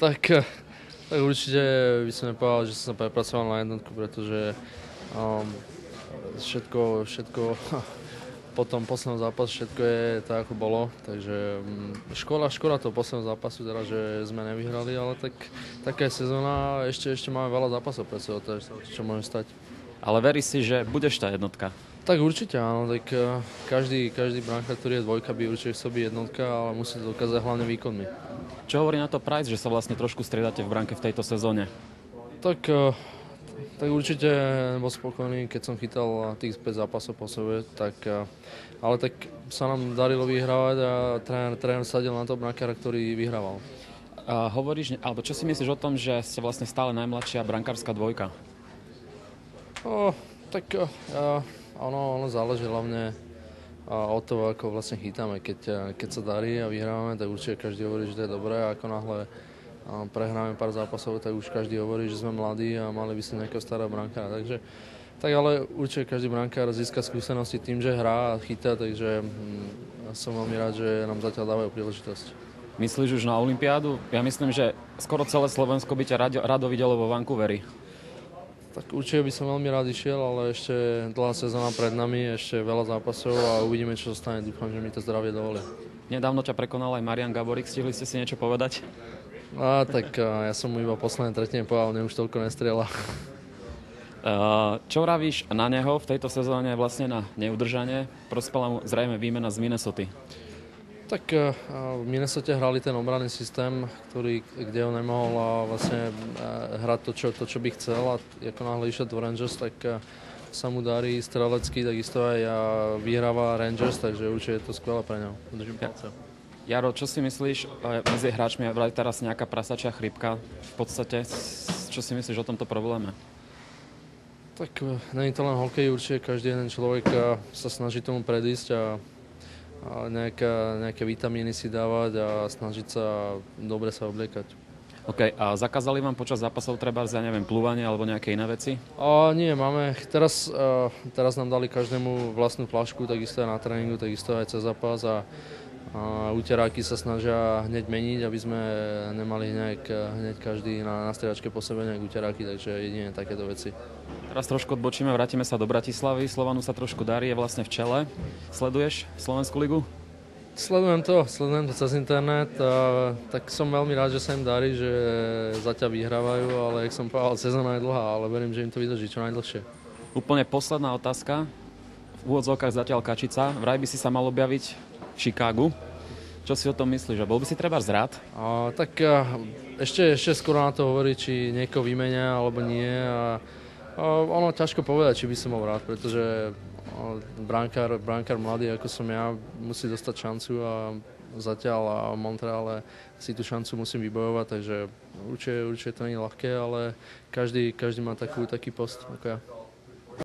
Tak, tak určite by som nepovedal, že som sa prepracoval na jednotku, pretože um, všetko po tom poslednom zápase všetko je tak, ako bolo. Takže škoda toho posledného zápasu, teda, že sme nevyhrali, ale tak taká je sezóna, ešte máme veľa zápasov pred sebou, takže čo môže stať. Ale veríš si, že budeš tá jednotka? Tak určite áno, tak každý brankár, ktorý je dvojka, by určite chcel byť jednotka, ale musí to dokázať hlavne výkonmi. Čo hovorí na to Price, že sa vlastne trošku striedate v bránke v tejto sezóne? Tak určite bol spokojný, keď som chytal tých 5 zápasov po sebe, ale tak sa nám darilo vyhrávať a tréner sadil na to brankára, ktorý vyhrával. Alebo čo si myslíš o tom, že ste vlastne stále najmladšia brankárska dvojka? Tak ono záleží hlavne od toho, ako vlastne chytáme. Keď sa darí a vyhrávame, tak určite každý hovorí, že to je dobré. A ako náhle prehráme pár zápasov, tak už každý hovorí, že sme mladí a mali by sme nejakého starého brankára. Tak ale určite každý brankár získa skúsenosti tým, že hrá a chytá, takže som veľmi rád, že nám zatiaľ dávajú príležitosť. Myslíš už na olympiádu? Ja myslím, že skoro celé Slovensko by ťa rado videlo vo Vancouveri. Tak určite by som veľmi rád išiel, ale ešte dlhá sezóna pred nami, ešte veľa zápasov a uvidíme, čo sa stane. Dúfam, že mi to zdravie dovolí. Nedávno ťa prekonal aj Marian Gaborik, stihli ste si niečo povedať? Ja som mu iba posledné tretine povedal, už toľko nestrieľa. Čo vravíš na neho v tejto sezóne vlastne na neudržanie? Prospela mu zrejme výmena z Minnesoty. Tak v Minnesote hrali ten obranný systém, kde on nemohol vlastne hrať to, čo by chcel, a ako náhle išiel do Rangers, tak sa mu darí strelecky, takisto aj vyhráva Rangers, takže určite je to skvelé pre ňa. Držím palce. Jaro, čo si myslíš, medzi hráčmi je teraz nejaká prasačia chrípka v podstate, čo si myslíš o tomto probléme? Tak nie je to len hokej, určite každý jeden človek sa snaží tomu predísť a nejaké vitamíny si dávať a snažiť sa dobre sa obliekať. OK, a zakázali vám počas zápasov treba, plúvanie alebo nejaké iné veci? Nie, máme. Teraz nám dali každému vlastnú fľašku, takisto aj na tréningu, takisto aj cez zápas a uteráky sa snažia hneď meniť, aby sme nemali hneď každý na striedačke po sebe nejak uteráky, takže jedine takéto veci. Teraz trošku odbočíme, vrátime sa do Bratislavy. Slovanu sa trošku darí, je vlastne v čele. Sleduješ Slovenskú ligu? Sledujem to cez internet. Tak som veľmi rád, že sa im darí, že zatiaľ vyhrávajú, ale jak som povedal, sezóna je dlhá, ale verím, že im to vydrží čo najdlhšie. Úplne posledná otázka. V úvodzovkách zatiaľ Kačica. Vraj by si sa mal objaviť v Chicagu. Čo si o tom myslíš? Bol by si treba rád? Ešte skoro na to hovorí, či niekoho vymenia alebo nie. Ono ťažko povedať, či by som bol rád, pretože brankár mladý, ako som ja, musí dostať šancu a zatiaľ v Montreale si tú šancu musím vybojovať, takže určite to nie je ľahké, ale každý má taký post ako ja.